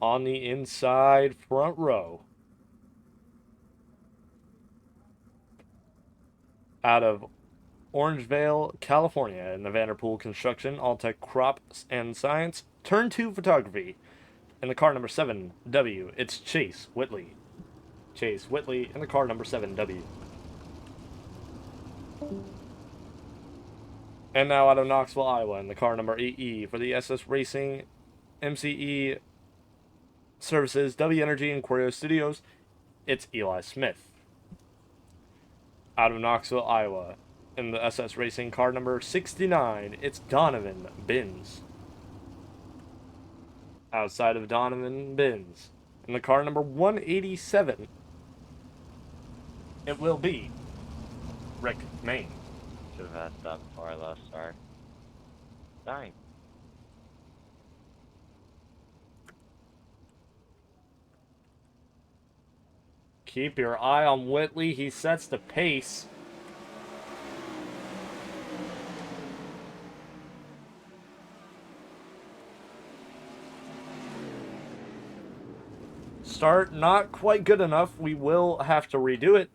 on the inside front row. Out of Orangevale, California, in the Vanderpool Construction, All-Tech Crops and Science, Turn 2 Photography. In the car number 7W, it's Chase Whitley. Chase Whitley in the car number 7W. And now out of Knoxville, Iowa, in the car number 8E for the SS Racing MCE Services, W Energy, and Querio Studios, it's Eli Smith. Out of Knoxville, Iowa, in the SS Racing car number 69, it's Donovan Binns. Outside of Donovan Binns, in the car number 187, it will be Rick Main. Should have asked that before I left, sorry. Dying. Keep your eye on Whitley. He sets the pace. Start not quite good enough. We will have to redo it.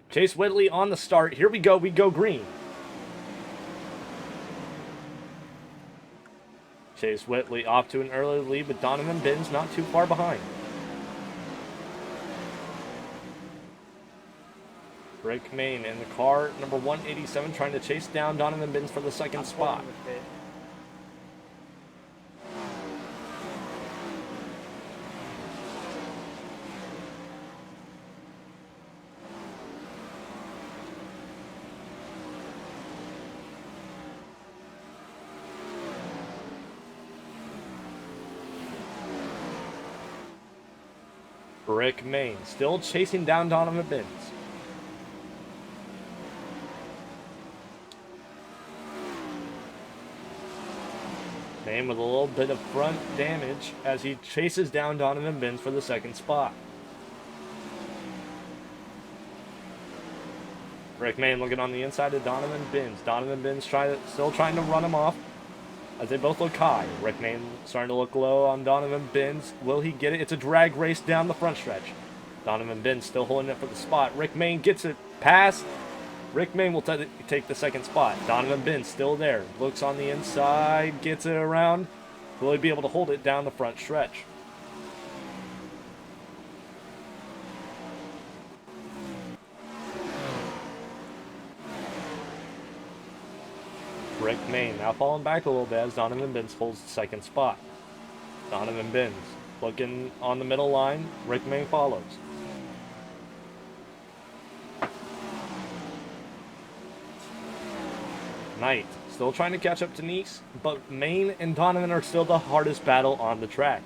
Chase Whitley on the start. Here we go. We go green. Chase Whitley off to an early lead, but Donovan Binns not too far behind. Rick Main in the car number 187 trying to chase down Donovan Binns for the second spot. Rick Main still chasing down Donovan Binns. Main with a little bit of front damage as he chases down Donovan Binns for the second spot. Rick Main looking on the inside of Donovan Binns. Donovan Binns still trying to run him off as they both look high. Rick Main starting to look low on Donovan Binns. Will he get it? It's a drag race down the front stretch. Donovan Binns still holding it for the spot. Rick Main gets it past. Rick Main will take the second spot. Donovan Binns still there. Looks on the inside. Gets it around. Will he be able to hold it down the front stretch? Rick Main now falling back a little bit as Donovan Binns holds the second spot. Donovan Binns looking on the middle line. Rick Main follows. Knight still trying to catch up to Nice, but Main and Donovan are still the hardest battle on the track.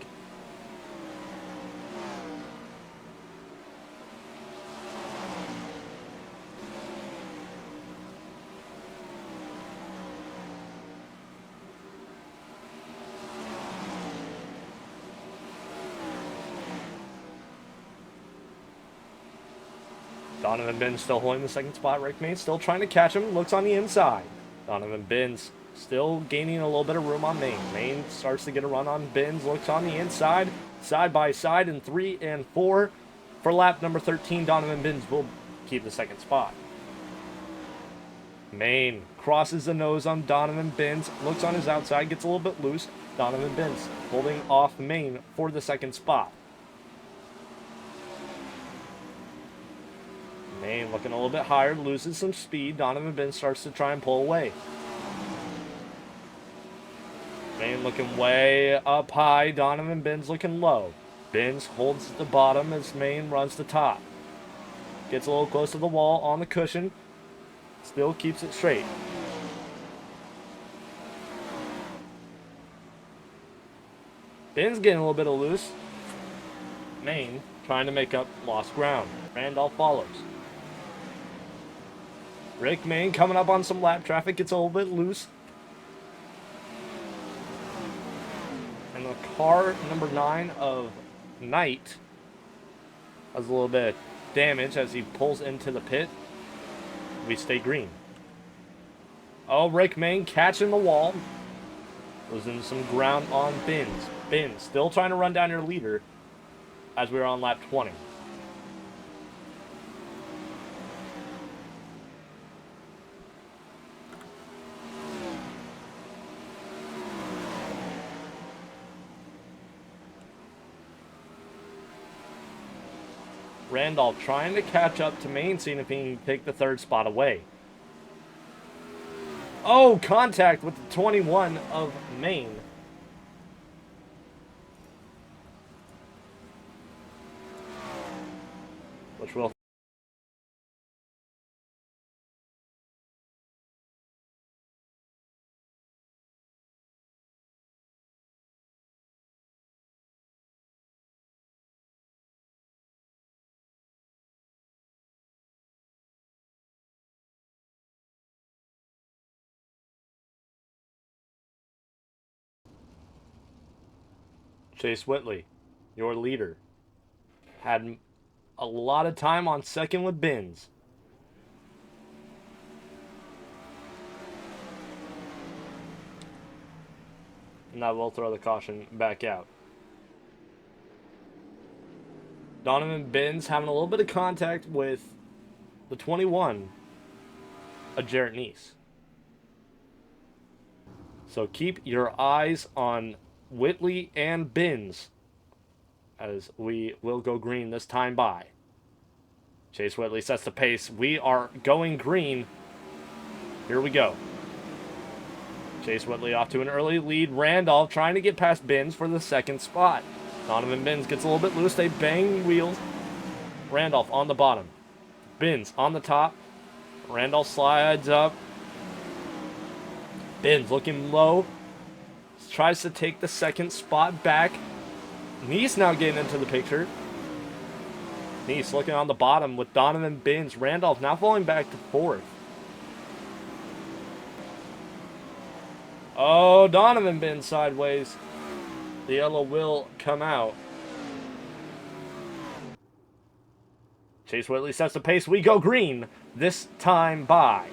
Donovan Binns still holding the second spot. Rick Main still trying to catch him. Looks on the inside. Donovan Binns still gaining a little bit of room on Main. Main starts to get a run on Binns. Looks on the inside. Side by side in 3 and 4. For lap number 13, Donovan Binns will keep the second spot. Main crosses the nose on Donovan Binns. Looks on his outside. Gets a little bit loose. Donovan Binns holding off Main for the second spot. Main looking a little bit higher, loses some speed. Donovan Binns starts to try and pull away. Main looking way up high. Donovan Binns looking low. Binns holds the bottom as Main runs the top. Gets a little close to the wall on the cushion. Still keeps it straight. Binns getting a little bit of loose. Main trying to make up lost ground. Randolph follows. Rick Main coming up on some lap traffic, gets a little bit loose. And the car number 9 of Knight has a little bit of damage as he pulls into the pit. we stay green. Oh, Rick Main catching the wall. Losing some ground on Bins. Bins still trying to run down your leader as we're on lap 20. Randolph trying to catch up to Main, seeing if he can take the third spot away. Oh, contact with the 21 of Maine. Which will... Chase Whitley, your leader, had a lot of time on second with Bins. And I will throw the caution back out. Donovan Bins having a little bit of contact with the 21 of Jarrett Neese. So keep your eyes on Whitley and Bins as we will go green this time by. Chase Whitley sets the pace. We are going green. Here we go. Chase Whitley off to an early lead. Randolph trying to get past Bins for the second spot. Donovan Bins gets a little bit loose. They bang wheels. Randolph on the bottom. Bins on the top. Randolph slides up. Bins looking low. Tries to take the second spot back. Neese now getting into the picture. Neese looking on the bottom with Donovan Bins. Randolph now falling back to fourth. Oh, Donovan Bins sideways. The yellow will come out. Chase Whitley sets the pace. We go green this time by.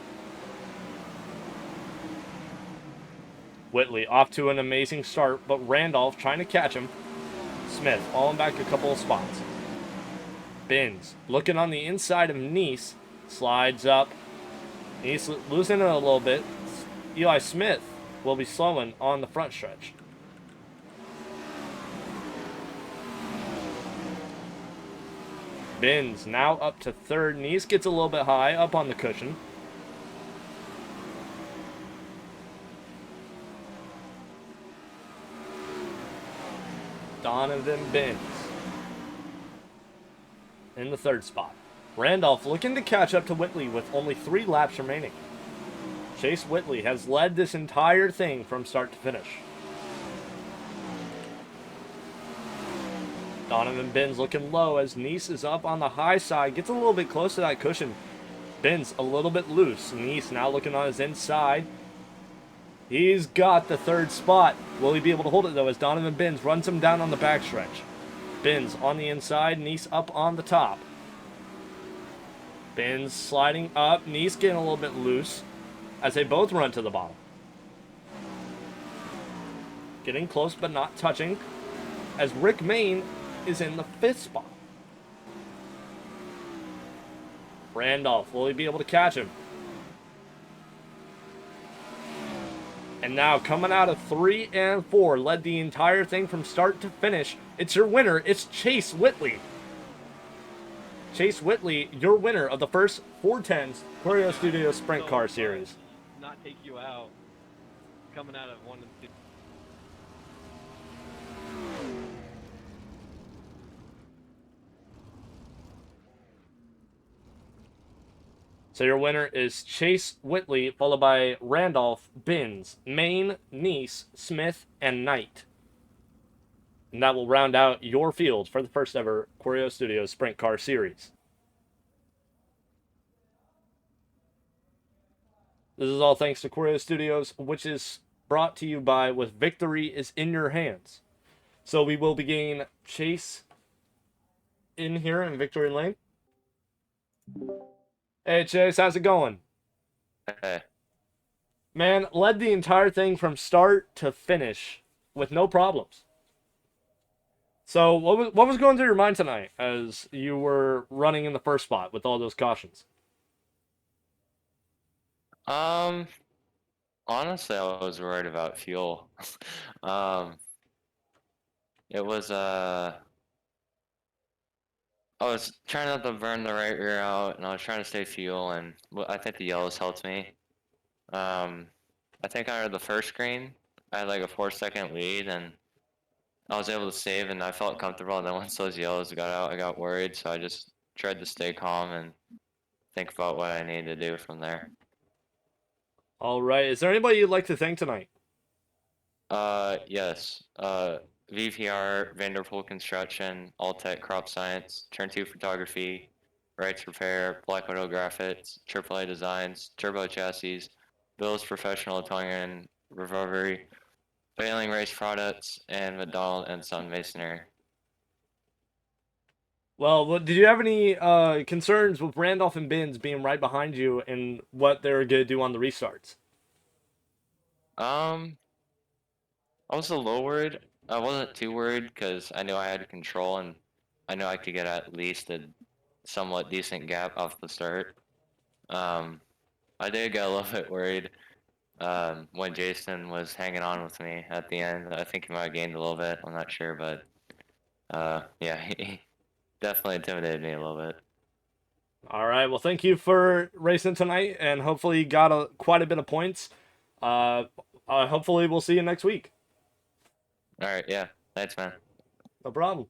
Whitley off to an amazing start, but Randolph trying to catch him. Smith falling back a couple of spots. Bins looking on the inside of Neese. Slides up. Neese losing it a little bit. Eli Smith will be slowing on the front stretch. Bins now up to third. Neese gets a little bit high up on the cushion. Donovan Bins in the third spot. Randolph looking to catch up to Whitley with only 3 laps remaining. Chase Whitley has led this entire thing from start to finish. Donovan Bins looking low as Neese is up on the high side. Gets a little bit close to that cushion. Bins a little bit loose. Neese now looking on his inside. He's got the third spot. Will he be able to hold it, though, as Donovan Bins runs him down on the backstretch? Bins on the inside. Neese up on the top. Bins sliding up. Neese getting a little bit loose as they both run to the bottom. Getting close but not touching as Rick Main is in the 5th spot. Randolph, will he be able to catch him? And now coming out of 3 and 4, led the entire thing from start to finish. It's your winner. It's Chase Whitley. Chase Whitley, your winner of the first 410s Choreo Studio Sprint Car Series. Not take you out. Coming out of 1 and 2. So your winner is Chase Whitley, followed by Randolph, Bins, Main, Neese, Smith, and Knight. And that will round out your field for the first ever Choreo Studios Sprint Car Series. This is all thanks to Choreo Studios, which is brought to you by With Victory is in Your Hands. So we will begin Chase in here in Victory Lane. Hey Chase, how's it going? Hey. Man, led the entire thing from start to finish with no problems. So what was going through your mind tonight as you were running in the first spot with all those cautions? Um, Honestly, I was worried about fuel. Um, it was I was trying not to burn the right rear out, and I was trying to stay fuel, and I think the yellows helped me. Um, I think under the first screen, I had like a 4 second lead, and I was able to save, and I felt comfortable. And then once those yellows got out, I got worried, so I just tried to stay calm and think about what I needed to do from there. All right. Is there anybody you'd like to thank tonight? Yes. VPR, Vanderpool Construction, Alltech Crop Science, Turn 2 Photography, Wrights Repair, Black Widow Graphics, AAA Designs, Turbo Chassis, Bill's Professional Towing and Recovery, Failing Race Products, and McDonald and Son Masonry. Well, did you have any concerns with Randolph and Binns being right behind you and what they're gonna do on the restarts? Um, I was a little worried. I wasn't too worried because I knew I had control and I knew I could get at least a somewhat decent gap off the start. Um, I did get a little bit worried when Jason was hanging on with me at the end. I think he might have gained a little bit. I'm not sure, but yeah, he definitely intimidated me a little bit. All right. Well, thank you for racing tonight, and hopefully you got quite a bit of points. Uh, hopefully we'll see you next week. All right, yeah, thanks, man. No problem.